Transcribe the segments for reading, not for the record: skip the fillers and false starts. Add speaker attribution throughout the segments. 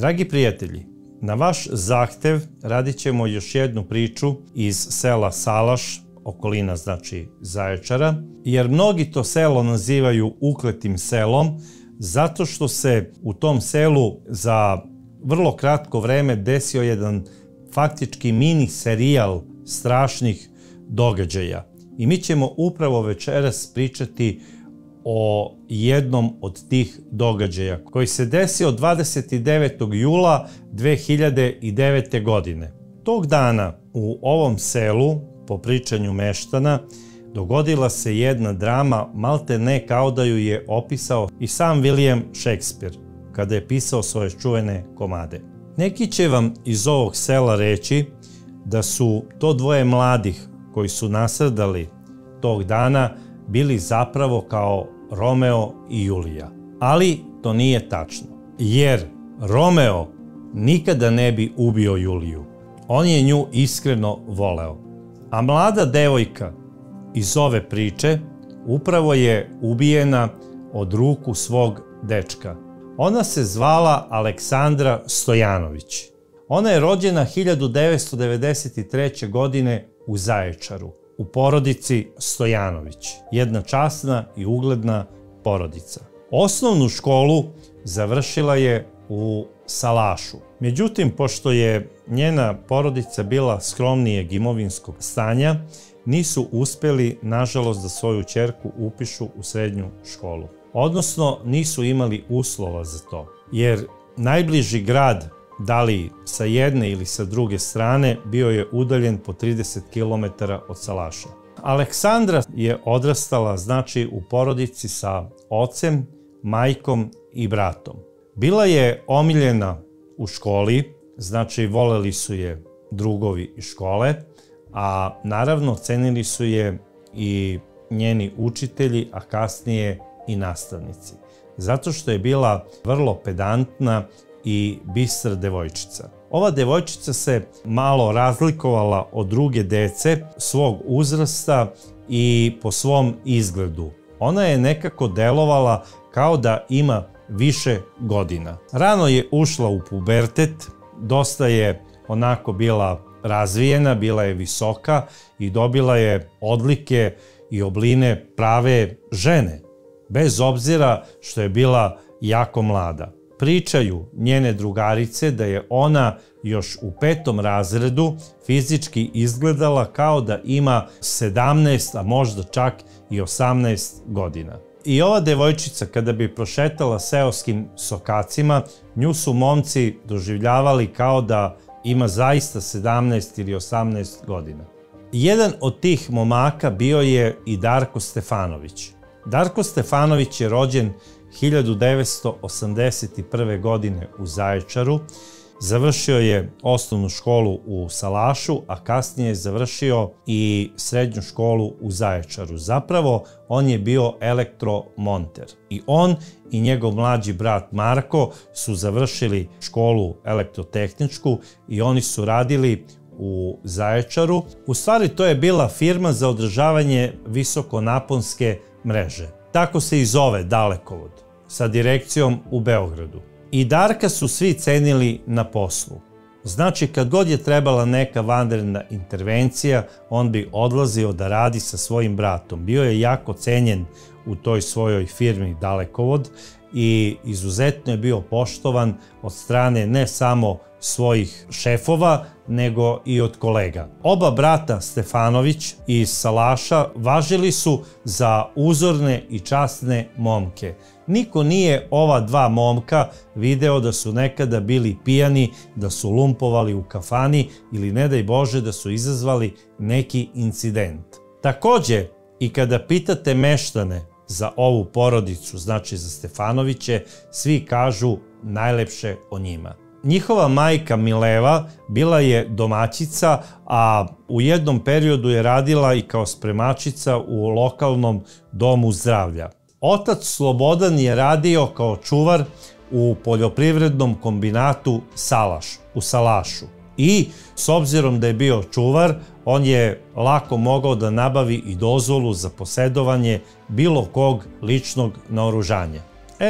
Speaker 1: Dragi prijatelji, na vaš zahtev radit ćemo još jednu priču iz sela Salaš, okolina znači Zaječara, jer mnogi to selo nazivaju ukletim selom, zato što se u tom selu za vrlo kratko vreme desio jedan faktički mini serijal strašnih događaja. I mi ćemo upravo večeras pričati o jednom od tih događaja koji se desio 29. jula 2009. godine. Tog dana u ovom selu, po pričanju meštana, dogodila se jedna drama, malte ne kao da ju je opisao i sam William Shakespeare kada je pisao svoje čuvene komade. Neki će vam iz ovog sela reći da su to dvoje mladih koji su nasrdali tog dana bili zapravo kao Romeo i Julija. Ali to nije tačno, jer Romeo nikada ne bi ubio Juliju. On je nju iskreno voleo. A mlada devojka iz ove priče upravo je ubijena od ruku svog dečka. Ona se zvala Aleksandra Stojanović. Ona je rođena 1993. godine u Zaječaru, u porodici Stojanović. Jedna časna i ugledna porodica. Osnovnu školu završila je u Salašu. Međutim, pošto je njena porodica bila skromnijeg imovinskog stanja, nisu uspeli, nažalost, da svoju ćerku upišu u srednju školu. Odnosno, nisu imali uslova za to, jer najbliži grad, da li sa jedne ili sa druge strane, bio je udaljen po 30 km od Salaša. Aleksandra je odrastala, znači, u porodici sa ocem, majkom i bratom. Bila je omiljena u školi, znači voleli su je drugovi iz škole, a naravno cenili su je i njeni učitelji, a kasnije i nastavnici. Zato što je bila vrlo pedantna i bistra devojčica. Ova devojčica se malo razlikovala od druge dece svog uzrasta i po svom izgledu. Ona je nekako delovala kao da ima više godina. Rano je ušla u pubertet, dosta je onako bila razvijena, bila je visoka i dobila je odlike i obline prave žene, bez obzira što je bila jako mlada. Pričaju njene drugarice da je ona još u 5. razredu fizički izgledala kao da ima 17, a možda čak i 18 godina. I ova devojčica, kada bi prošetala seoskim sokacima, nju su momci doživljavali kao da ima zaista 17 ili 18 godina. Jedan od tih momaka bio je i Darko Stefanović. Darko Stefanović je rođen 1981. godine u Zaječaru. Završio je osnovnu školu u Salašu, a kasnije je završio i srednju školu u Zaječaru. Zapravo, on je bio elektromonter. I on i njegov mlađi brat Marko su završili školu elektrotehničku i oni su radili u Zaječaru. U stvari, to je bila firma za održavanje visokonaponske mreže. Tako se i zove Dalekovod, sa direkcijom u Beogradu. I Darka su svi cenili na poslu. Znači, kad god je trebala neka vanredna intervencija, on bi odlazio da radi sa svojim bratom. Bio je jako cenjen u toj svojoj firmi Dalekovod i izuzetno je bio poštovan od strane ne samo svojih šefova, nego i od kolega. Oba brata Stefanović iz Salaša važili su za uzorne i časne momke. Niko nije ova dva momka video da su nekada bili pijani, da su lumpovali u kafani ili, ne daj Bože, da su izazvali neki incident. Takođe, i kada pitate meštane za ovu porodicu, znači za Stefanoviće, svi kažu najlepše o njima. Njihova majka Mileva bila je domaćica, a u jednom periodu je radila i kao spremačica u lokalnom domu zdravlja. Otac Slobodan je radio kao čuvar u poljoprivrednom kombinatu Salaš, u Salašu. I s obzirom da je bio čuvar, on je lako mogao da nabavi i dozvolu za posedovanje bilo kog ličnog naoružanja.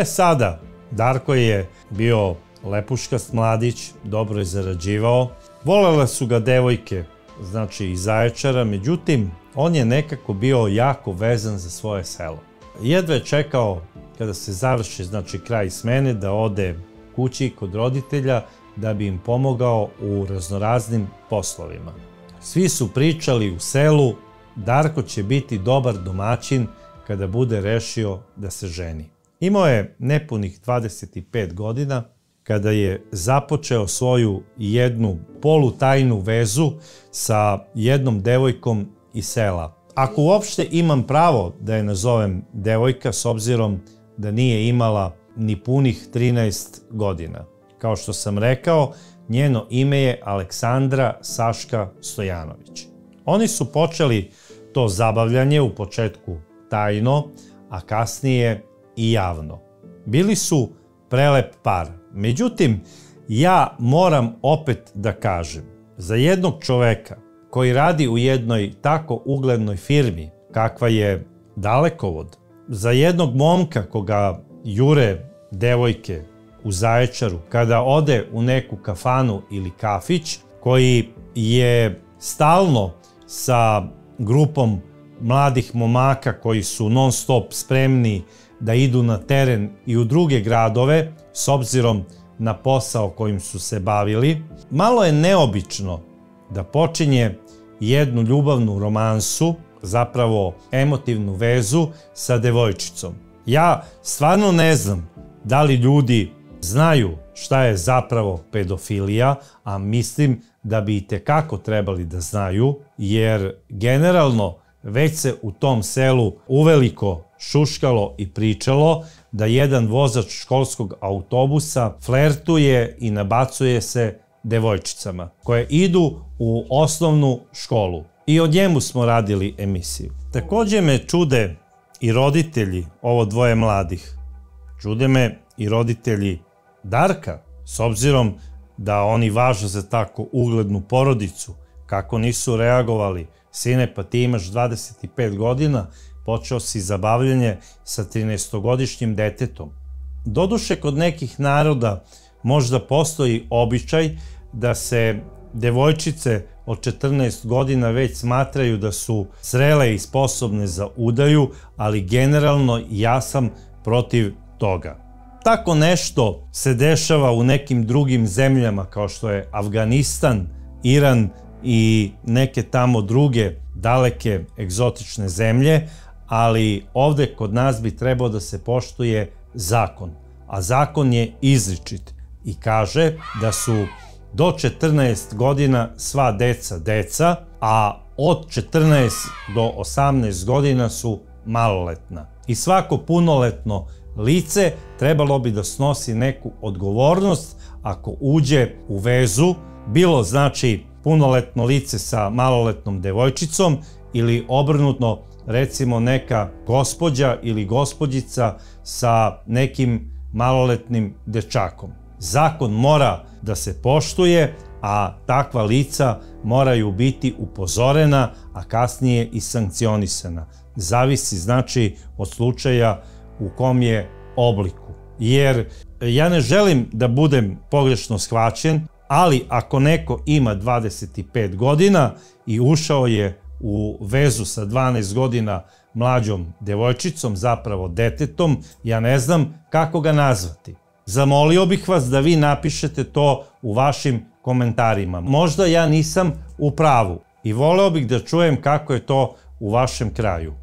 Speaker 1: Sada, Darko je bio lepuškast mladić, dobro je zarađivao. Volele su ga devojke, znači iz Zaječara, međutim, on je nekako bio jako vezan za svoje selo. Jedva je čekao kada se završi, znači, kraj smene, da ode kući kod roditelja da bi im pomogao u raznoraznim poslovima. Svi su pričali u selu, Darko će biti dobar domaćin kada bude rešio da se ženi. Imao je nepunih 25 godina kada je započeo svoju jednu polutajnu vezu sa jednom devojkom iz sela. Ako uopšte imam pravo da je nazovem devojka, s obzirom da nije imala ni punih 13 godina. Kao što sam rekao, njeno ime je Aleksandra Saška Stojanović. Oni su počeli to zabavljanje u početku tajno, a kasnije i javno. Bili su prelep par. Međutim, ja moram opet da kažem, za jednog čoveka koji radi u jednoj tako uglednoj firmi kakva je Dalekovod, za jednog momka koga jure devojke u Zaječaru kada ode u neku kafanu ili kafić, koji je stalno sa grupom mladih momaka koji su non stop spremni da idu na teren i u druge gradove s obzirom na posao kojim su se bavili, malo je neobično da počinje jednu ljubavnu romansu, zapravo emotivnu vezu sa devojčicom. Ja stvarno ne znam da li ljudi znaju šta je zapravo pedofilija, a mislim da bi itekako trebali da znaju, jer generalno već se u tom selu uveliko šuškalo i pričalo da jedan vozač školskog autobusa flertuje i nabacuje se devojčicama koje idu u osnovnu školu. I o njemu smo radili emisiju. Takođe me čude i roditelji ovo dvoje mladih. Čude me i roditelji Darka, s obzirom da oni važe za tako uglednu porodicu. Kako nisu reagovali? Sine, pa ti imaš 25 godina, počeo si zabavljanje sa 13-godišnjim detetom. Doduše, kod nekih naroda možda postoji običaj da se devojčice od 14 godina već smatraju da su zrele i sposobne za udaju, ali generalno ja sam protiv toga. Tako nešto se dešava u nekim drugim zemljama kao što je Afganistan, Iran i neke tamo druge daleke egzotične zemlje, ali ovde kod nas bi trebao da se poštuje zakon. A zakon je izričit i kaže da su do 14 godina sva deca deca, a od 14 do 18 godina su maloletna. I svako punoletno lice trebalo bi da snosi neku odgovornost ako uđe u vezu, bilo znači punoletno lice sa maloletnom devojčicom ili obrnuto, recimo neka gospođa ili gospođica sa nekim maloletnim dečakom. Zakon mora da se poštuje, a takva lica moraju biti upozorena, a kasnije i sankcionisana. Zavisi znači od slučaja u kom je obliku. Jer ja ne želim da budem pogrešno shvaćen, ali ako neko ima 25 godina i ušao je u vezu sa 12 godina mlađom devojčicom, zapravo detetom, ja ne znam kako ga nazvati. Zamolio bih vas da vi napišete to u vašim komentarima. Možda ja nisam u pravu i voleo bih da čujem kako je to u vašem kraju.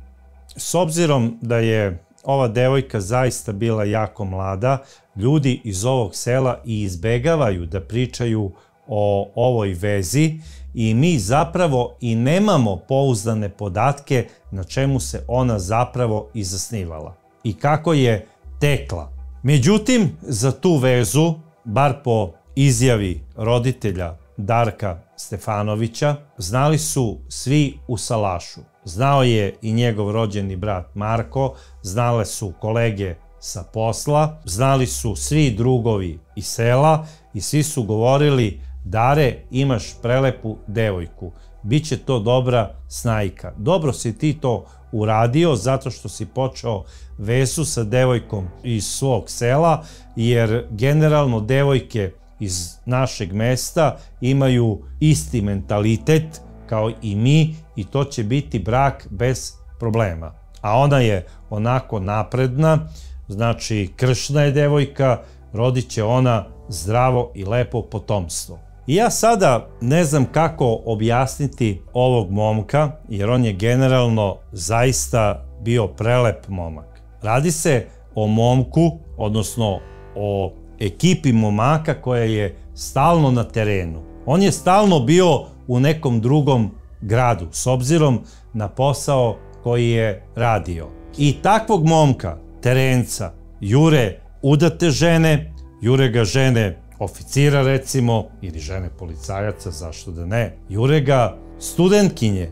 Speaker 1: S obzirom da je ova devojka zaista bila jako mlada, ljudi iz ovog sela i izbegavaju da pričaju o ovoj vezi i mi zapravo i nemamo pouzdane podatke na čemu se ona zapravo i zasnivala i kako je tekla. Međutim, za tu vezu, bar po izjavi roditelja Darka Stefanovića, znali su svi u salašu. Znao je i njegov rođeni brat Marko, znale su kolege sa posla, znali su svi drugovi iz sela i svi su govorili: Dare, imaš prelepu devojku, bit će to dobra snajka. Dobro si ti to uradio zato što si počeo vezu sa devojkom iz svog sela, jer generalno devojke iz našeg mesta imaju isti mentalitet kao i mi i to će biti brak bez problema. A ona je onako napredna, znači kršna je devojka, rodit će ona zdravo i lepo potomstvo. I ja sada ne znam kako objasniti ovog momka, jer on je generalno zaista bio prelep momak. Radi se o momku, odnosno o ekipi momaka koja je stalno na terenu. On je stalno bio u nekom drugom gradu, s obzirom na posao koji je radio. I takvog momka, terenca, jure udate žene, jure ga žene oficira recimo, ili žene policajaca, zašto da ne, jure ga studentkinje,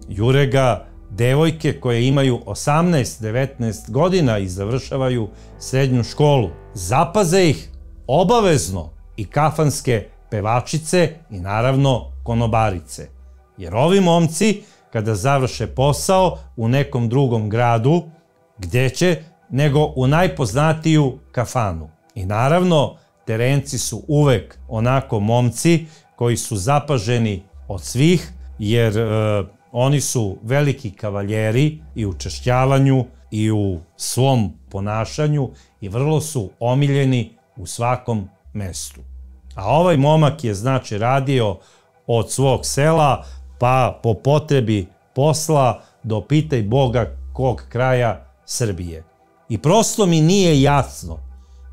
Speaker 1: jure ga devojke koje imaju 18-19 godina i završavaju srednju školu. Zapaze ih obavezno i kafanske pevačice i naravno konobarice. Jer ovi momci, kada završe posao u nekom drugom gradu, gde će, nego u najpoznatiju kafanu. I naravno, terenci su uvek onako momci koji su zapaženi od svih, jer oni su veliki kavaljeri i u češljavanju i u svom ponašanju i vrlo su omiljeni u svakom mestu. A ovaj momak je znači radio od svog sela pa po potrebi posla do pitaj Boga kog kraja Srbije. I prosto mi nije jasno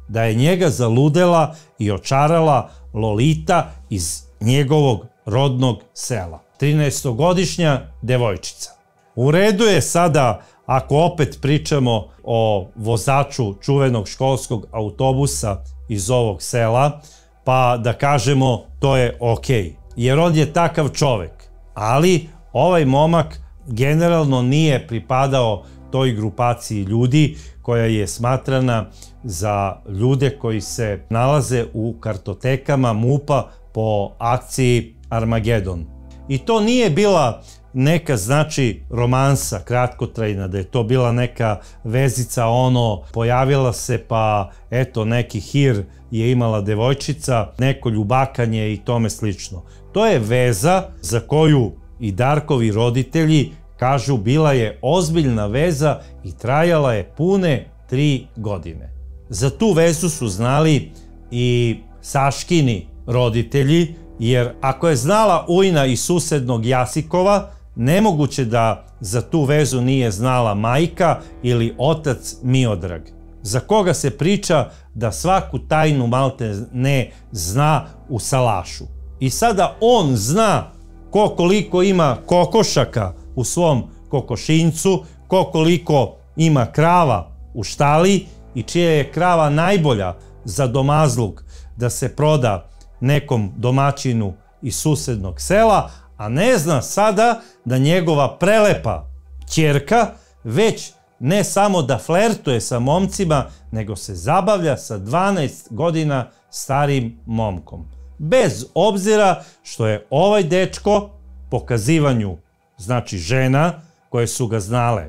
Speaker 1: da je njega zaludela i očarala Lolita iz njegovog rodnog sela. 13-godišnja devojčica. U redu je sada, ako opet pričamo o vozaču čuvenog školskog autobusa iz ovog sela, pa da kažemo to je okej, jer on je takav čovek. Ali ovaj momak generalno nije pripadao toj grupaciji ljudi koja je smatrana za ljude koji se nalaze u kartotekama MUP-a po akciji Armagedon. I to nije bila neka, znači, romansa kratkotrajna, da je to bila neka vezica, pojavila se pa eto neki hir je imala devojčica, neko ljubakanje i tome slično. To je veza za koju i Darkovi roditelji kažu bila je ozbiljna veza i trajala je pune 3 godine. Za tu vezu su znali i Saškini roditelji, jer ako je znala ujna iz susednog Jasikova, nemoguće da za tu vezu nije znala majka ili otac Miodrag, za koga se priča da svaku tajnu malte ne zna u salašu. I sada on zna ko koliko ima kokošaka u svom kokošincu, ko koliko ima krava u štali i čija je krava najbolja za domazluk da se proda nekom domaćinu iz susednog sela, a ne zna sada da njegova prelepa ćerka već ne samo da flertuje sa momcima, nego se zabavlja sa 12 godina starim momkom. Bez obzira što je ovaj dečko pokazivanju, znači žena koje su ga znale,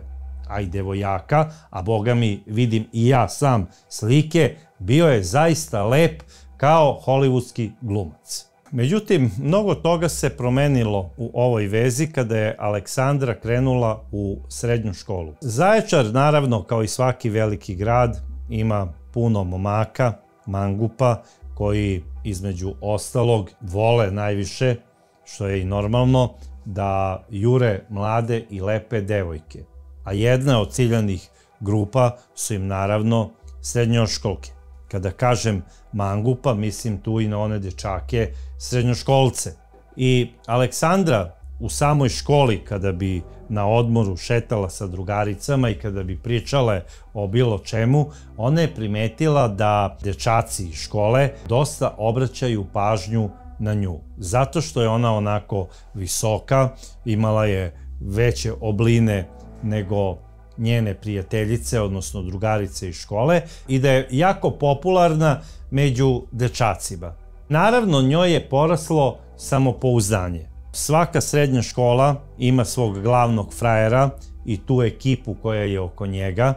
Speaker 1: a i devojaka, a boga mi vidim i ja sam slike, bio je zaista lep kao hollywoodski glumac. Međutim, mnogo toga se promenilo u ovoj vezi kada je Aleksandra krenula u srednju školu. Zaječar, naravno, kao i svaki veliki grad, ima puno momaka, mangupa, koji između ostalog vole najviše, što je i normalno, da jure mlade i lepe devojke. A jedna od ciljanih grupa su im naravno srednjoškolke. Kada kažem mangupa, mislim tu i na one dečake srednjoškolce. I Aleksandra u samoj školi, kada bi na odmoru šetala sa drugaricama i kada bi pričale o bilo čemu, ona je primetila da dečaci iz škole dosta obraćaju pažnju na nju. Zato što je ona onako visoka, imala je veće obline nego njene prijateljice, odnosno drugarice iz škole, i da je jako popularna među dečacima. Naravno, njoj je poraslo samopouzdanje. Svaka srednja škola ima svog glavnog frajera i tu ekipu koja je oko njega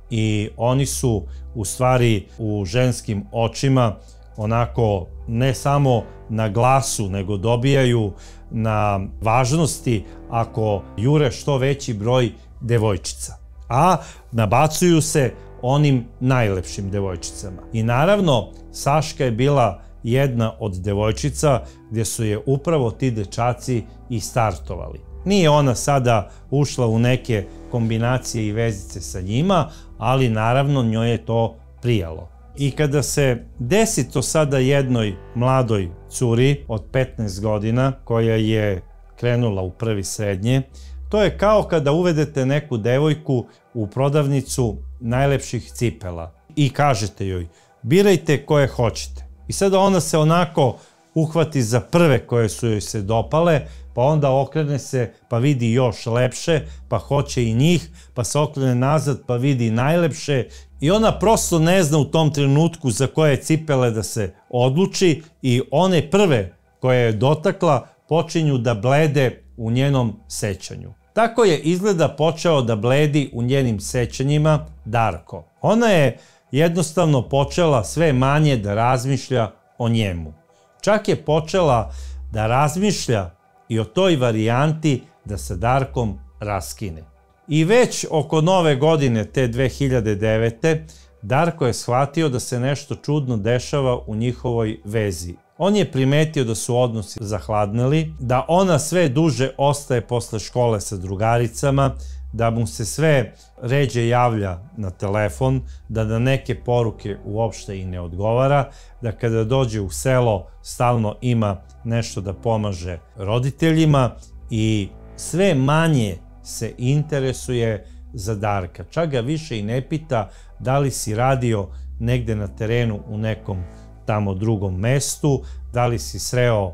Speaker 1: i oni su u stvari u ženskim očima onako ne samo na glasu, nego dobijaju na važnosti ako jure što veći broj devojčica. A nabacuju se onim najlepšim devojčicama. I naravno, Saška je bila jedna od devojčica gdje su je upravo ti dečaci i startovali. Nije ona sada ušla u neke kombinacije i vezice sa njima, ali naravno njoj je to prijalo. I kada se desi to sada jednoj mladoj curi od 15 godina koja je krenula u prvi srednje, to je kao kada uvedete neku devojku u prodavnicu najlepših cipela i kažete joj birajte koje hoćete. I sada ona se onako uhvati za prve koje su joj se dopale, pa onda okrene se pa vidi još lepše, pa hoće i njih, pa se okrene nazad pa vidi najlepše i ona prosto ne zna u tom trenutku za koje cipele da se odluči i one prve koje je dotakla počinju da blede u njenom sećanju. Tako je izgleda počeo da bledi u njenim sećanjima Darko. Ona je jednostavno počela sve manje da razmišlja o njemu. Čak je počela da razmišlja i o toj varijanti da se Darkom raskine. I već oko nove godine te 2009. Darko je shvatio da se nešto čudno dešava u njihovoj vezi. On je primetio da su odnosi zahladnili, da ona sve duže ostaje posle škole sa drugaricama, da mu se sve ređe javlja na telefon, da na neke poruke uopšte i ne odgovara, da kada dođe u selo stalno ima nešto da pomaže roditeljima i sve manje se interesuje za Darka. Čak ga više i ne pita da li si radio negde na terenu u nekom tamo drugom mestu, da li si sreo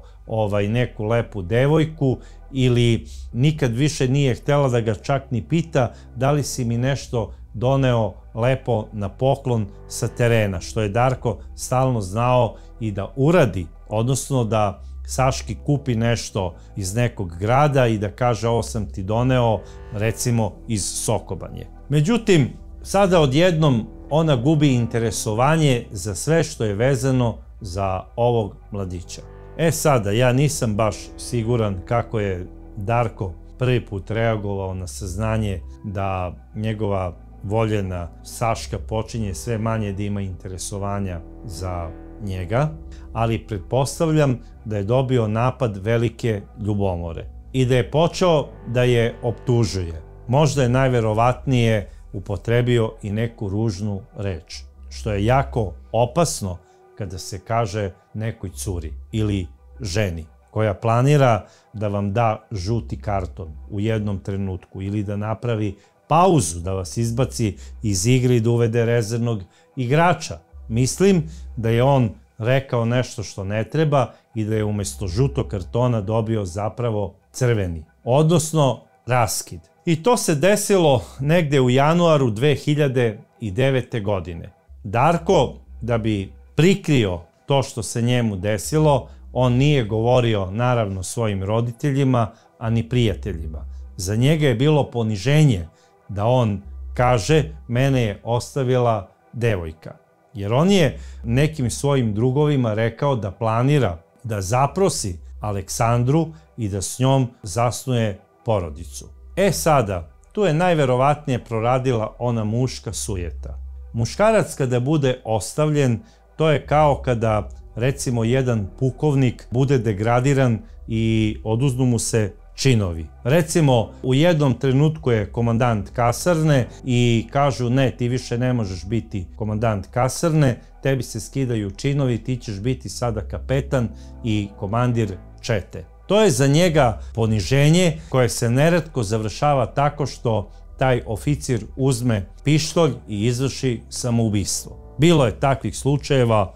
Speaker 1: neku lepu devojku ili nikad više nije htjela da ga čak ni pita da li si mi nešto doneo lepo na poklon sa terena, što je Darko stalno znao i da uradi, odnosno da Saški kupi nešto iz nekog grada i da kaže ovo sam ti doneo recimo iz Sokobanje. Međutim, sada odjednom ona gubi interesovanje za sve što je vezano za ovog mladića. Sada, ja nisam baš siguran kako je Darko prvi put reagovao na saznanje da njegova voljena Saška počinje sve manje da ima interesovanja za njega, ali pretpostavljam da je dobio napad velike ljubomore i da je počeo da je optužuje. Možda je najverovatnije upotrebio i neku ružnu reč, što je jako opasno kada se kaže nekoj curi ili ženi koja planira da vam da žuti karton u jednom trenutku ili da napravi pauzu, da vas izbaci iz igre i da uvede rezervnog igrača. Mislim da je on rekao nešto što ne treba i da je umjesto žutog kartona dobio zapravo crveni, odnosno raskid. I to se desilo negde u januaru 2009. godine. Darko, da bi prikrio to što se njemu desilo, on nije govorio naravno svojim roditeljima, ani prijateljima. Za njega je bilo poniženje da on kaže mene je ostavila devojka. Jer on je nekim svojim drugovima rekao da planira da zaprosi Aleksandru i da s njom zasnuje porodicu. Sada, tu je najverovatnije proradila ona muška sujeta. Muškarac kada bude ostavljen, to je kao kada recimo jedan pukovnik bude degradiran i oduzmu mu se činovi. Recimo, u jednom trenutku je komandant kasarne i kažu ne, ti više ne možeš biti komandant kasarne, tebi se skidaju činovi, ti ćeš biti sada kapetan i komandir čete. To je za njega poniženje koje se neretko završava tako što taj oficir uzme pištolj i izvrši samoubistvo. Bilo je takvih slučajeva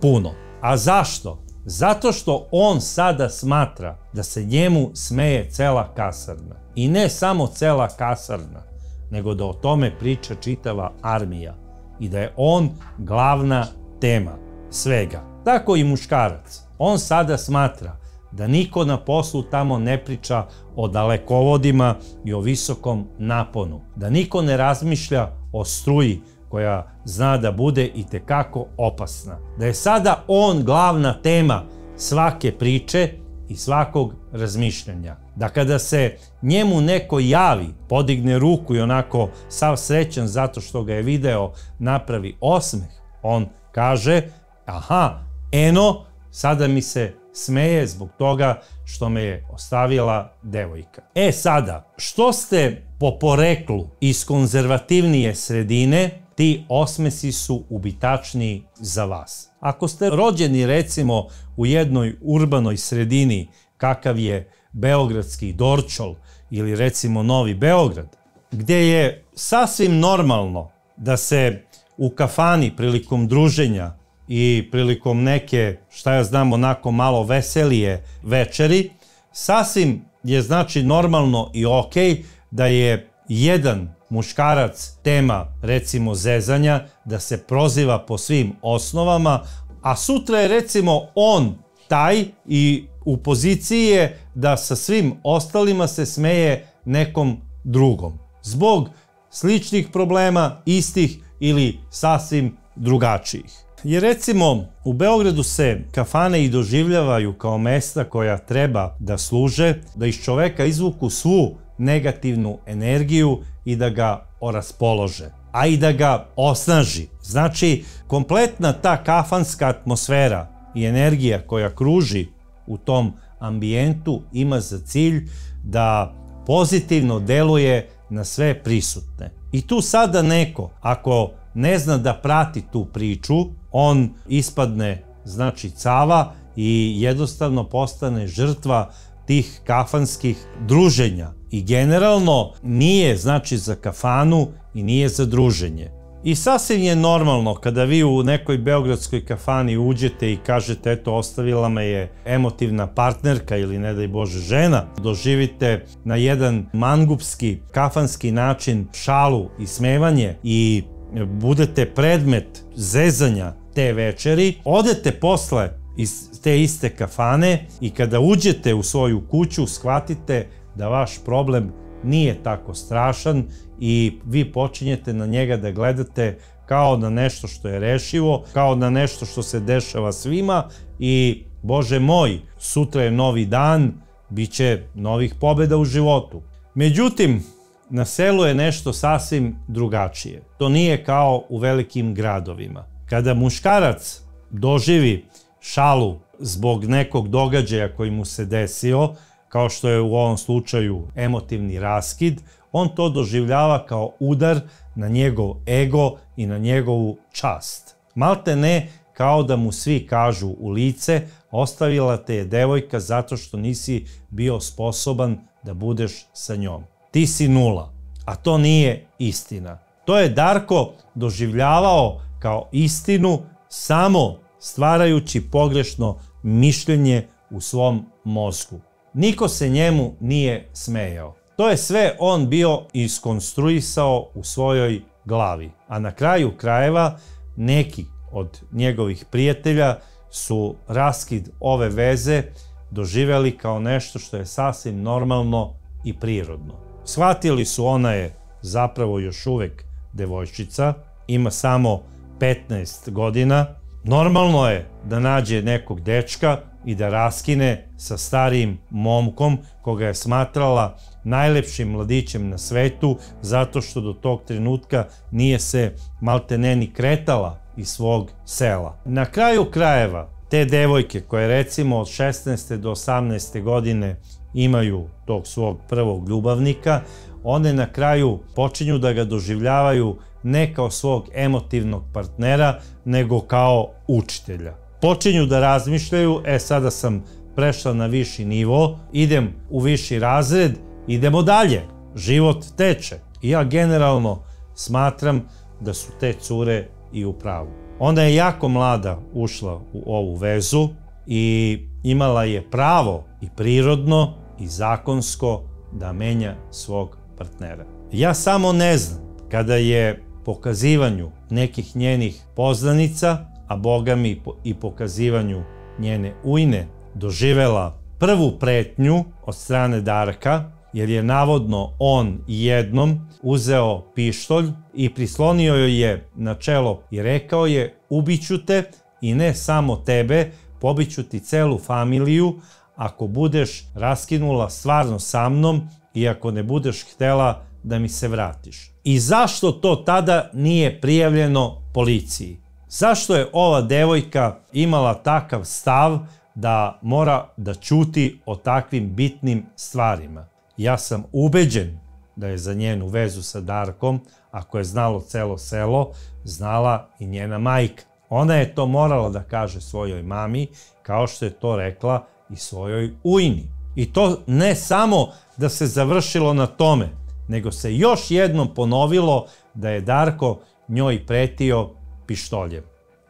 Speaker 1: puno. A zašto? Zato što on sada smatra da se njemu smeje cela kasarna. I ne samo cela kasarna, nego da o tome priča čitava armija. I da je on glavna tema svega. Tako i muškarac. On sada smatra da niko na poslu tamo ne priča o dalekovodima i o visokom naponu, da niko ne razmišlja o struji koja zna da bude itekako opasna, da je sada on glavna tema svake priče i svakog razmišljanja, da kada se njemu neko javi, podigne ruku i onako sav srećan zato što ga je video, napravi osmeh, on kaže, aha, eno, sada mi se smeje zbog toga što me je ostavila devojka. E sada, što ste po poreklu iz konzervativnije sredine, ti osmesi su ubitačniji za vas. Ako ste rođeni recimo u jednoj urbanoj sredini kakav je beogradski Dorćol ili recimo Novi Beograd, gdje je sasvim normalno da se u kafani prilikom druženja i prilikom neke, šta ja znam, onako malo veselije večeri, sasvim je znači normalno i okej da je jedan muškarac tema recimo zezanja, da se proziva po svim osnovama, a sutra je recimo on taj i u poziciji je da sa svim ostalima se smeje nekom drugom. Zbog sličnih problema, istih ili sasvim drugačijih. Jer recimo u Beogradu se kafane i doživljavaju kao mesta koja treba da služe, da iz čoveka izvuku svu negativnu energiju i da ga oraspolože, a i da ga osnaži. Znači, kompletna ta kafanska atmosfera i energija koja kruži u tom ambijentu ima za cilj da pozitivno deluje na sve prisutne. I tu sada neko, ako ne zna da prati tu priču, on ispadne, znači, cava i jednostavno postane žrtva tih kafanskih druženja. I generalno nije, znači, za kafanu i nije za druženje. I sasvim je normalno kada vi u nekoj beogradskoj kafani uđete i kažete, eto, ostavila me je emotivna partnerka ili, ne daj Bože, žena, doživite na jedan mangupski, kafanski način šalu i smevanje i budete predmet zezanja te večeri, odete posle iz te iste kafane i kada uđete u svoju kuću shvatite da vaš problem nije tako strašan i vi počinjete na njega da gledate kao na nešto što je rešivo, kao na nešto što se dešava svima i, Bože moj, sutra je novi dan, bit će novih pobjeda u životu. Međutim, na selu je nešto sasvim drugačije. To nije kao u velikim gradovima. Kada muškarac doživi šalu zbog nekog događaja koji mu se desio, kao što je u ovom slučaju emotivni raskid, on to doživljava kao udar na njegov ego i na njegovu čast. Malte ne kao da mu svi kažu u lice, ostavila te je devojka zato što nisi bio sposoban da budeš sa njom. Ti si nula, a to nije istina. To je Darko doživljavao kao istinu samo stvarajući pogrešno mišljenje u svom mozgu. Niko se njemu nije smejao. To je sve on bio iskonstruisao u svojoj glavi. A na kraju krajeva neki od njegovih prijatelja su raskid ove veze doživjeli kao nešto što je sasvim normalno i prirodno. Shvatili su, ona je zapravo još uvek devojčica, ima samo 15 godina. Normalno je da nađe nekog dečka i da raskine sa starijim momkom koga je smatrala najlepšim mladićem na svetu zato što do tog trenutka nije se maltene ni kretala iz svog sela. Na kraju krajeva te devojke koje recimo od 16. do 18. godine imaju tog svog prvog ljubavnika, one na kraju počinju da ga doživljavaju ne kao svog emotivnog partnera, nego kao učitelja. Počinju da razmišljaju, sada sam prešla na viši nivo, idem u viši razred, idemo dalje, život teče. I ja generalno smatram da su te cure i u pravu. Ona je jako mlada ušla u ovu vezu i imala je pravo i prirodno i zakonsko da menja svog partnera. Ja samo ne znam kada je pokazivanju nekih njenih poznanica, a boga mi i pokazivanju njene ujne, doživela prvu pretnju od strane Darka, jer je navodno on jednom uzeo pištolj i prislonio joj je na čelo i rekao je: ubiću te i ne samo tebe, pobiću ti celu familiju ako budeš raskinula stvarno sa mnom i ako ne budeš htela da mi se vratiš. I zašto to tada nije prijavljeno policiji? Zašto je ova devojka imala takav stav da mora da ćuti o takvim bitnim stvarima? Ja sam ubeđen da je za njenu vezu sa Darkom, ako je znalo celo selo, znala i njena majka. Ona je to morala da kaže svojoj mami, kao što je to rekla i svojoj ujni. I to ne samo da se završilo na tome, nego se još jednom ponovilo da je Darko njoj pretio pištoljem.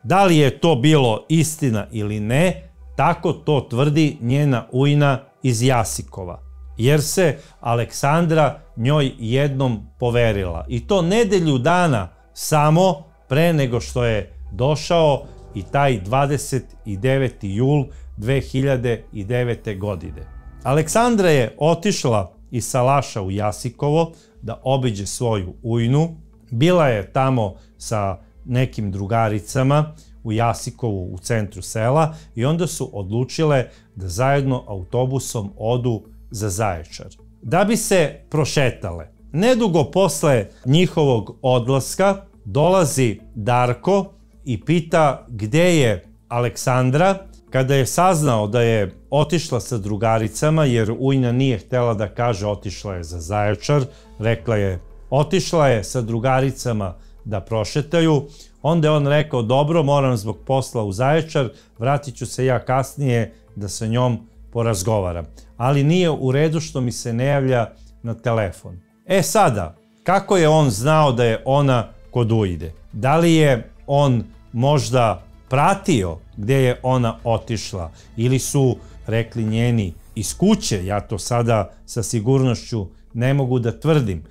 Speaker 1: Da li je to bilo istina ili ne, tako to tvrdi njena ujna iz Jasikova, jer se Aleksandra njoj jednom poverila. I to nedelju dana samo pre nego što je došao i taj 29. jul 2009. godine. Aleksandra je otišla iz Salaša u Jasikovo da obiđe svoju ujnu. Bila je tamo sa nekim drugaricama u Jasikovu u centru sela i onda su odlučile da zajedno autobusom odu za Zaječar, da bi se prošetale. Nedugo posle njihovog odlaska dolazi Darko i pita gde je Aleksandra. Kada je saznao da je otišla sa drugaricama, jer ujna nije htela da kaže otišla je za Zaječar, rekla je otišla je sa drugaricama da prošetaju, onda je on rekao dobro, moram zbog posla u Zaječar, vratit ću se ja kasnije da sa njom porazgovaram. Ali nije u redu što mi se ne javlja na telefon. E sada, kako je on znao da je ona kod ujde? Da li je on možda pratio gdje je ona otišla ili su rekli njeni iz kuće? Ja to sada sa sigurnošću ne mogu da tvrdim.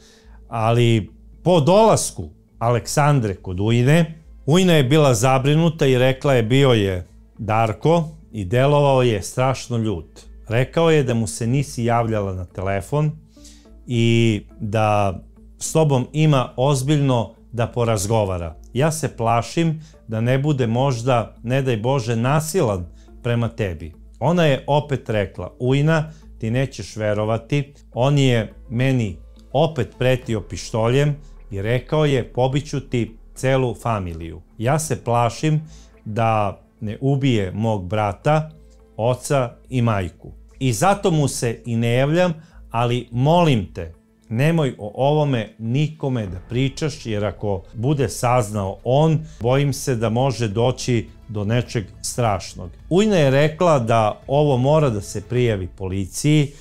Speaker 1: Ali po dolasku Aleksandre kod ujne, ujna je bila zabrinuta i rekla je bio je Darko i delovao je strašno ljut. Rekao je da mu se nisi javljala na telefon i da s tobom ima ozbiljno da porazgovara. Ja se plašim da ne bude možda, ne daj Bože, nasilan prema tebi. Ona je opet rekla, ujna, ti nećeš verovati, on je meni opet pretio pištoljem i rekao je pobiću ti celu familiju. Ja se plašim da ne ubije mog brata, oca i majku. I zato mu se i ne javljam, ali molim te, nemoj o ovome nikome da pričaš, jer ako bude saznao on, bojim se da može doći do nečeg strašnog. Ujna je rekla da ovo mora da se prijavi policiji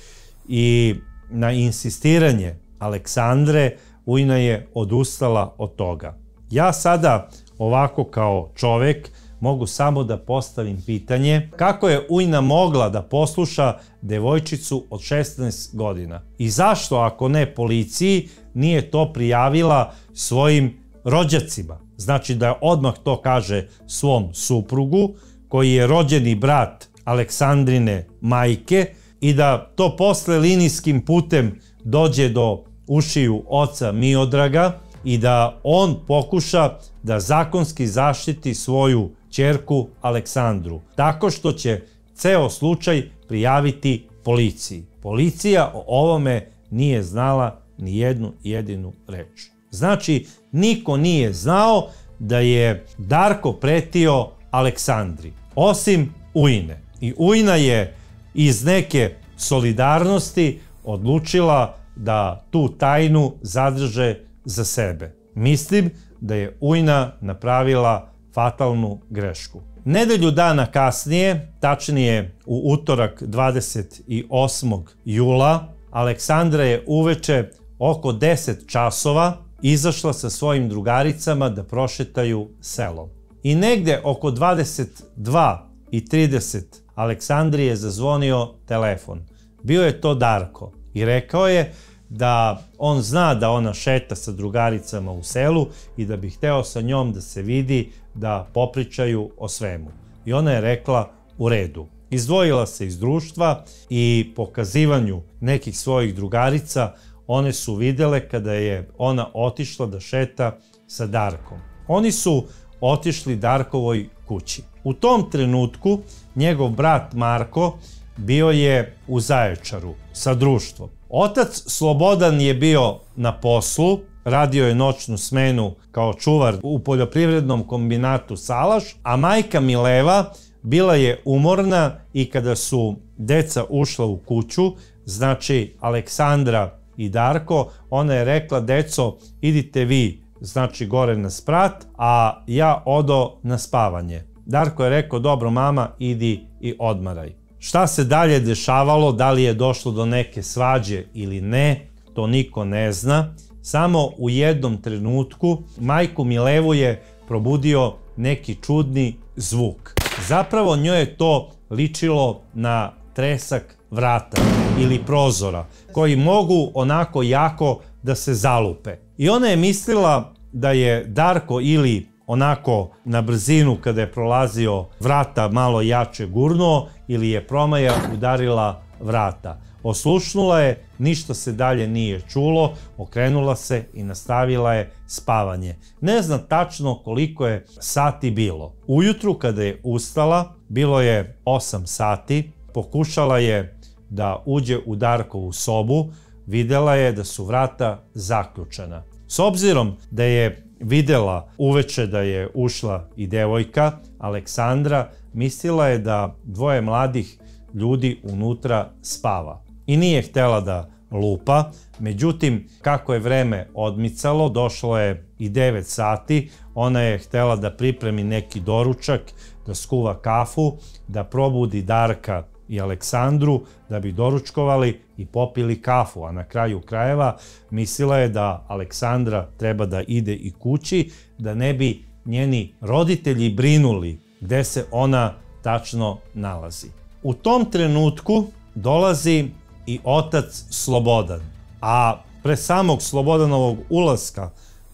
Speaker 1: i na insistiranje Aleksandre ujna je odustala od toga. Ja sada ovako kao čovek mogu samo da postavim pitanje kako je ujna mogla da posluša devojčicu od 16 godina i zašto, ako ne policiji, nije to prijavila svojim rođacima. Znači da odmah to kaže svom suprugu koji je rođeni brat Aleksandrine majke i da to posle linijskim putem dođe do ušiju oca Miodraga i da on pokuša da zakonski zaštiti svoju ćerku Aleksandru, tako što će ceo slučaj prijaviti policiji. Policija o ovome nije znala ni jednu jedinu reč. Znači, niko nije znao da je Darko pretio Aleksandri, osim ujne. I ujna je iz neke solidarnosti odlučila da tu tajnu zadrže za sebe. Mislim da je ujna napravila fatalnu grešku. Nedelju dana kasnije, tačnije u utorak 28. jula, Aleksandra je uveče oko 10 časova izašla sa svojim drugaricama da prošetaju selom. I negde oko 22:30 Aleksandri je zazvonio telefon. Bio je to Darko i rekao je da on zna da ona šeta sa drugaricama u selu i da bi hteo sa njom da se vidi, da popričaju o svemu. I ona je rekla u redu. Izdvojila se iz društva i pokazivanju nekih svojih drugarica one su videle kada je ona otišla da šeta sa Darkom. Oni su otišli Darkovoj kući. U tom trenutku njegov brat Marko bio je u Zaječaru sa društvom. Otac Slobodan je bio na poslu, radio je noćnu smenu kao čuvar u poljoprivrednom kombinatu Salaš, a majka Mileva bila je umorna i kada su deca ušla u kuću, znači Aleksandra i Darko, ona je rekla: deco, idite vi, znači gore na sprat, a ja odo na spavanje. Darko je rekao: dobro mama, idi i odmaraj. Šta se dalje dešavalo, da li je došlo do neke svađe ili ne, to niko ne zna. Samo u jednom trenutku majku Milevu je probudio neki čudni zvuk. Zapravo njoj je to ličilo na tresak vrata ili prozora koji mogu onako jako da se zalupe. I ona je mislila da je Darko ili onako na brzinu kada je prolazio vrata malo jače gurnuo ili je promaja udarila vrata. Oslušnula je, ništa se dalje nije čulo, okrenula se i nastavila je spavanje. Ne zna tačno koliko je sati bilo. Ujutru kada je ustala, bilo je 8 sati, pokušala je da uđe u Darkovu sobu, videla je da su vrata zaključena. S obzirom da je videla uveče da je ušla i devojka, Aleksandra, mislila je da dvoje mladih ljudi unutra spava. I nije htjela da lupa, međutim, kako je vreme odmicalo, došlo je i 9 sati, ona je htjela da pripremi neki doručak, da skuva kafu, da probudi Darka i Aleksandru, da bi doručkovali i popili kafu, a na kraju krajeva mislila je da Aleksandra treba da ide i kući, da ne bi njeni roditelji brinuli gde se ona tačno nalazi. U tom trenutku dolazi i otac Slobodan, a pre samog Slobodanovog ulaska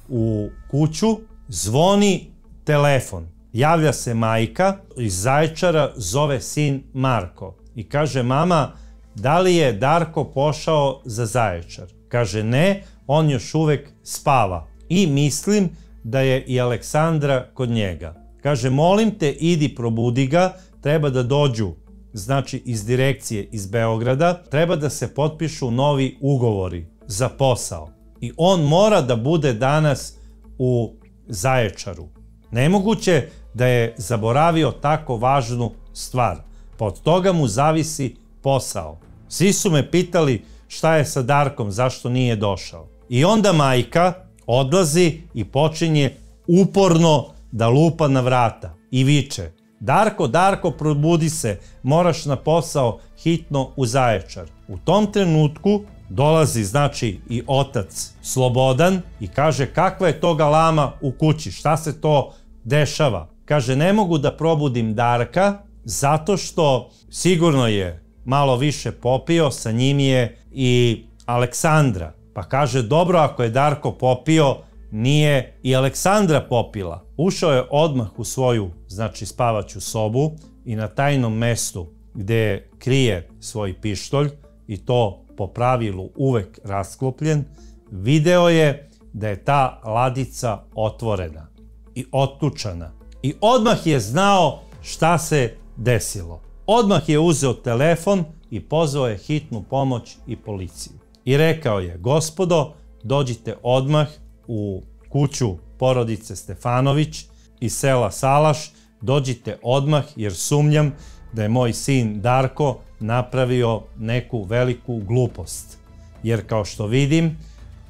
Speaker 1: u kuću zvoni telefon. Javlja se majka iz Zaječara, zove sin Marko i kaže: mama, da li je Darko pošao za Zaječar? Kaže: ne, on još uvek spava i mislim da je i Aleksandra kod njega. Kaže: molim te, idi probudi ga, treba da dođu, znači iz direkcije iz Beograda, treba da se potpišu novi ugovori za posao i on mora da bude danas u Zaječaru. Nemoguće da je zaboravio tako važnu stvar, pa od toga mu zavisi posao. Svi su me pitali šta je sa Darkom, zašto nije došao. I onda majka odlazi i počinje uporno da lupa na vrata i viče: Darko, Darko, probudi se, moraš na posao hitno u Zaječar. U tom trenutku dolazi znači i otac Slobodan i kaže: kakva je to galama u kući, šta se to dešava? Kaže: ne mogu da probudim Darka zato što sigurno je malo više popio, sa njim je i Aleksandra. Pa kaže: dobro, ako je Darko popio, nije i Aleksandra popila. Ušao je odmah u svoju, znači, spavaću sobu i na tajnom mestu gde krije svoj pištolj, i to po pravilu uvek rasklopljen, video je da je ta ladica otvorena i otključana. I odmah je znao šta se desilo. Odmah je uzeo telefon i pozvao je hitnu pomoć i policiju. I rekao je: gospodo, dođite odmah u kuću porodice Stefanović iz sela Salaš, dođite odmah jer sumnjam da je moj sin Darko napravio neku veliku glupost. Jer kao što vidim,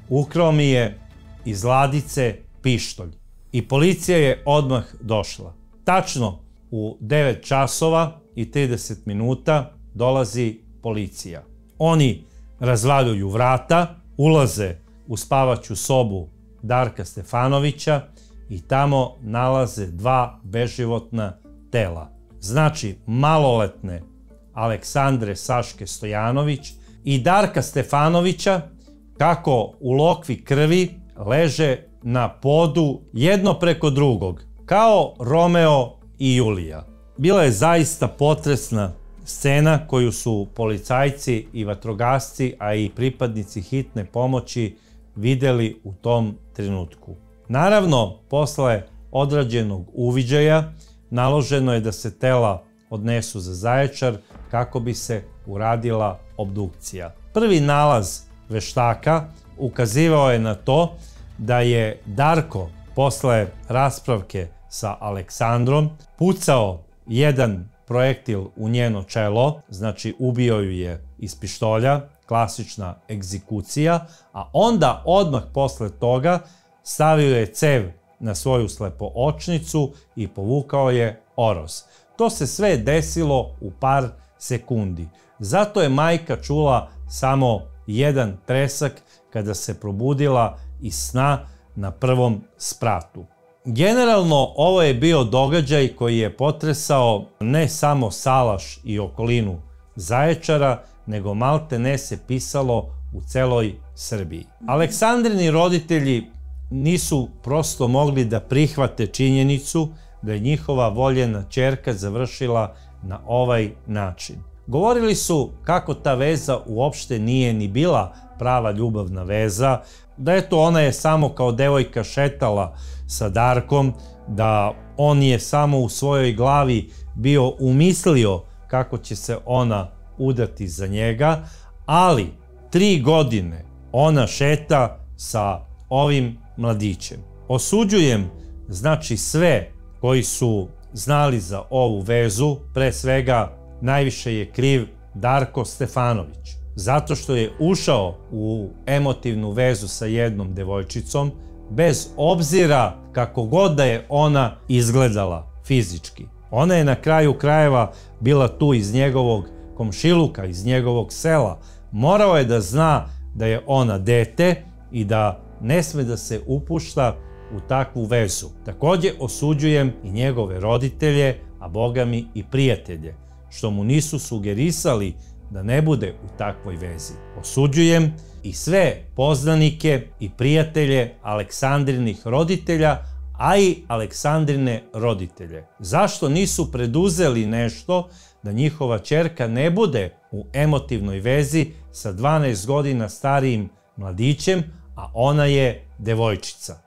Speaker 1: ukrao mi je iz ladice pištolj. I policija je odmah došla. Tačno u 9 časova i 30 minuta dolazi policija. Oni razvaljuju vrata, ulaze u spavaću sobu Darka Stefanovića i tamo nalaze 2 beživotna tela. Znači, maloletne Aleksandre Saške Stojanović i Darka Stefanovića, kako u lokvi krvi leže na podu jedno preko drugog, kao Romeo i Julija. Bila je zaista potresna scena koju su policajci i vatrogasci, a i pripadnici hitne pomoći videli u tom trenutku. Naravno, posle odrađenog uviđaja naloženo je da se tela odnesu za Zaječar kako bi se uradila obdukcija. Prvi nalaz veštaka ukazivao je na to da je Darko posle raspravke sa Aleksandrom pucao jedan projektil u njeno čelo, znači ubio ju je iz pištolja, klasična egzekucija, a onda odmah posle toga stavio je cev na svoju slepoočnicu i povukao je oroz. To se sve desilo u par sekundi. Zato je majka čula samo jedan tresak kada se probudila iz sna na prvom spratu. Generalno, ovo je bio događaj koji je potresao ne samo Salaš i okolinu Zaječara, nego maltene se pisalo u celoj Srbiji. Aleksandrini roditelji nisu prosto mogli da prihvate činjenicu da je njihova voljena ćerka završila na ovaj način. Govorili su kako ta veza uopšte nije ni bila prava ljubavna veza, da eto ona je samo kao devojka šetala sa Darkom, da on je samo u svojoj glavi bio umislio kako će se ona udati za njega, ali 3 godine ona šeta sa ovim mladićem. Osuđujem, znači, sve koji su znali za ovu vezu, pre svega najviše je kriv Darko Stefanović, zato što je ušao u emotivnu vezu sa jednom devojčicom, bez obzira kako god da je ona izgledala fizički. Ona je na kraju krajeva bila tu iz njegovog komšiluka, iz njegovog sela. Morao je da zna da je ona dete i da ne sme da se upušta u takvu vezu. Takođe osuđujem i njegove roditelje, a boga mi i prijatelje, što mu nisu sugerisali da ne bude u takvoj vezi. Osuđujem i sve poznanike i prijatelje Aleksandrinih roditelja, a i Aleksandrine roditelje. Zašto nisu preduzeli nešto da njihova ćerka ne bude u emotivnoj vezi sa 12 godina starijim mladićem, a ona je devojčica?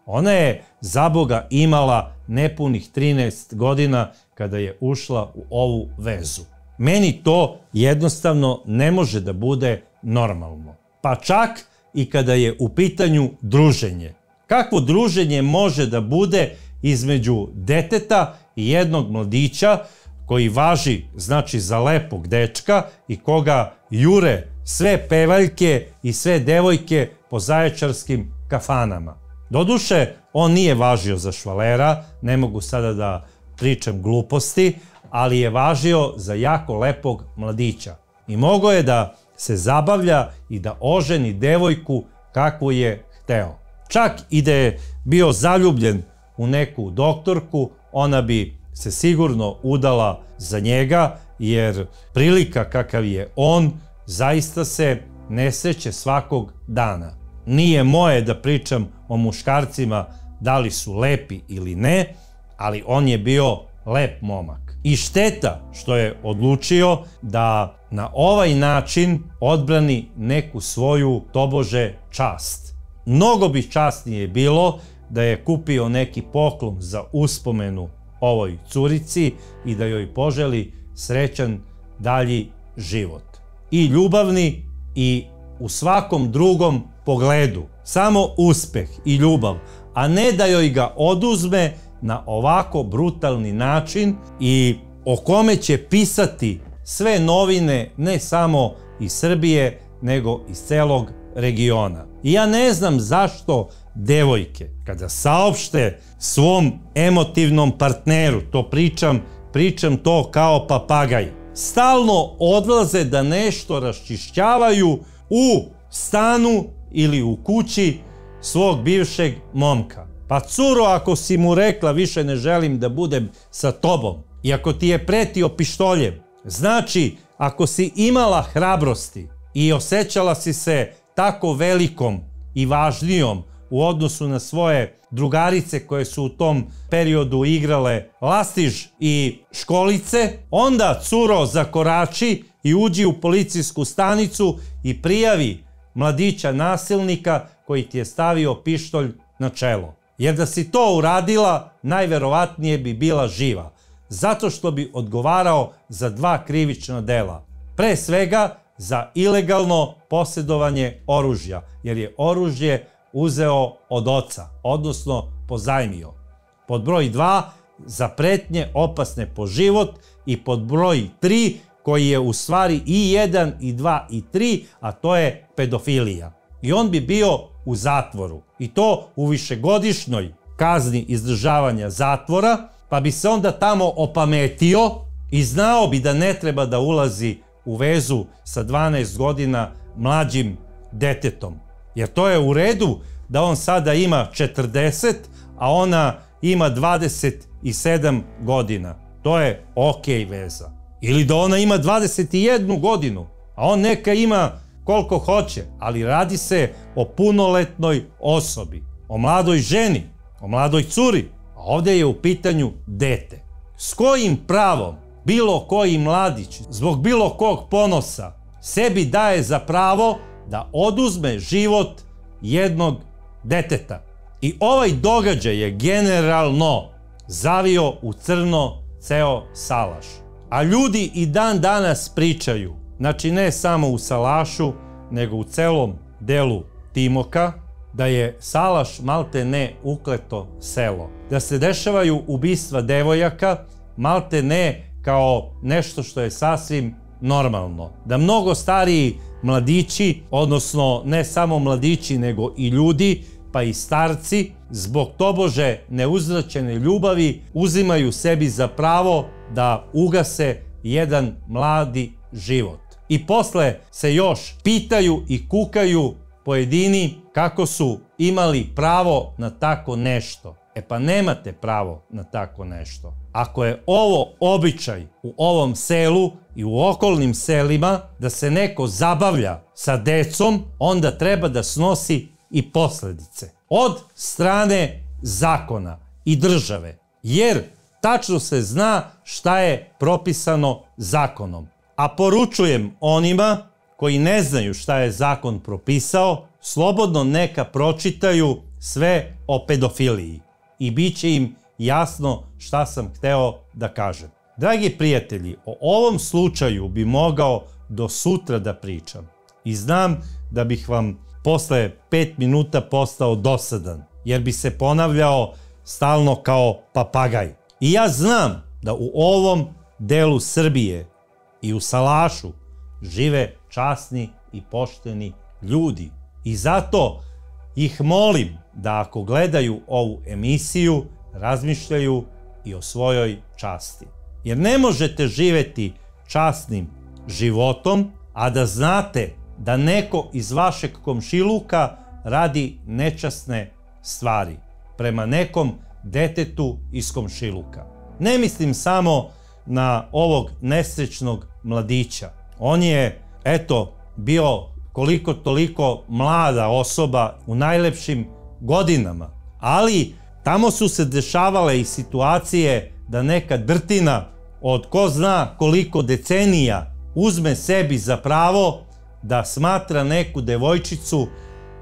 Speaker 1: Ona je, za Boga, imala nepunih 13 godina kada je ušla u ovu vezu. Meni to jednostavno ne može da bude normalno. Pa čak i kada je u pitanju druženje. Kakvo druženje može da bude između deteta i jednog mladića koji važi, znači, za lepog dečka i koga jure sve pevaljke i sve devojke po zaječarskim kafanama? Doduše, on nije važio za švalera, ne mogu sada da pričam gluposti, ali je važio za jako lepog mladića. I mogao je da se zabavlja i da oženi devojku kakvu je hteo. Čak i da je bio zaljubljen u neku doktorku, ona bi se sigurno udala za njega, jer prilika kakav je on zaista se ne sreće svakog dana. Nije moje da pričam o muškarcima da li su lepi ili ne, ali on je bio lep momak. I šteta što je odlučio da na ovaj način odbrani neku svoju tobože čast. Mnogo bi časnije bilo da je kupio neki poklon za uspomenu ovoj curici i da joj poželi srećan dalji život. I ljubavni i u svakom drugom pogledu. Samo uspeh i ljubav, a ne da joj ga oduzme na ovako brutalni način i o kome će pisati sve novine ne samo iz Srbije, nego iz celog regiona. I ja ne znam zašto devojke, kada saopšte svom emotivnom partneru, to pričam to kao papagaj, stalno odlaze da nešto raščišćavaju u stanu ili u kući svog bivšeg momka. Pa curo, ako si mu rekla više ne želim da budem sa tobom i ako ti je pretio pištoljem, znači ako si imala hrabrosti i osjećala si se tako velikom i važnijom u odnosu na svoje drugarice koje su u tom periodu igrale lastiž i školice, onda curo zakorači i uđi u policijsku stanicu i prijavi mladića nasilnika koji ti je stavio pištolj na čelo. Jer da si to uradila, najverovatnije bi bila živa, zato što bi odgovarao za 2 krivična dela. Pre svega za ilegalno posjedovanje oružja, jer je oružje uzeo od oca, odnosno pozajmio. Pod broj 2, za pretnje opasne po život i pod broj 3, koji je u stvari i 1, i 2, i 3, a to je pedofilija. I on bi bio u zatvoru. I to u višegodišnjoj kazni izdržavanja zatvora, pa bi se onda tamo opametio i znao bi da ne treba da ulazi u vezu sa 12 godina mlađim detetom. Jer to je u redu da on sada ima 40, a ona ima 27 godina. To je okej veza. Ili da ona ima 21 godinu, a on neka ima koliko hoće, ali radi se o punoletnoj osobi, o mladoj ženi, o mladoj curi, a ovdje je u pitanju dete. S kojim pravom bilo koji mladić, zbog bilo kog ponosa, sebi daje za pravo da oduzme život jednog deteta? I ovaj događaj je generalno zavio u crno ceo Salaš. A ljudi i dan danas pričaju, znači ne samo u Salašu, nego u celom delu Timoka, da je Salaš malte ne ukleto selo. Da se dešavaju ubistva devojaka malte ne kao nešto što je sasvim normalno. Da mnogo stariji mladići, odnosno ne samo mladići nego i ljudi, pa i starci, zbog tobože neuzvraćene ljubavi uzimaju sebi za pravo da ugase jedan mladi život. I posle se još pitaju i kukaju pojedini kako su imali pravo na tako nešto. E pa nemate pravo na tako nešto. Ako je ovo običaj u ovom selu i u okolnim selima da se neko zabavlja sa decom, onda treba da snosi i posledice od strane zakona i države. Jer tačno se zna šta je propisano zakonom. A poručujem onima koji ne znaju šta je zakon propisao, slobodno neka pročitaju sve o pedofiliji i bit će im jasno šta sam hteo da kažem. Dragi prijatelji, o ovom slučaju bi mogao do sutra da pričam i znam da bih vam posle 5 minuta postao dosadan, jer bi se ponavljao stalno kao papagaj. I ja znam da u ovom delu Srbije i u Salašu žive časni i pošteni ljudi. I zato ih molim da ako gledaju ovu emisiju, razmišljaju i o svojoj časti. Jer ne možete živeti časnim životom, a da znate da neko iz vašeg komšiluka radi nečasne stvari prema nekom detetu iz komšiluka. Ne mislim samo na ovog nesrećnog mladića. On je, eto, bio koliko toliko mlada osoba u najlepšim godinama, ali tamo su se dešavale i situacije da neka drtina od ko zna koliko decenija uzme sebi za pravo da smatra neku devojčicu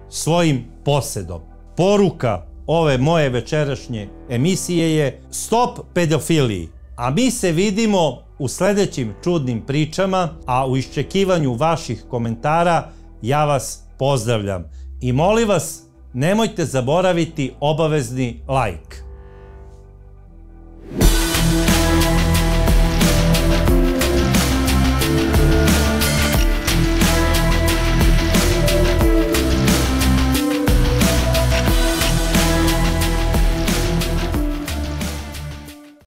Speaker 1: svojim posedom. Poruka ove moje večerašnje emisije je stop pedofiliji, a mi se vidimo u sledećim čudnim pričama, a u iščekivanju vaših komentara ja vas pozdravljam i molim vas nemojte zaboraviti obavezni like.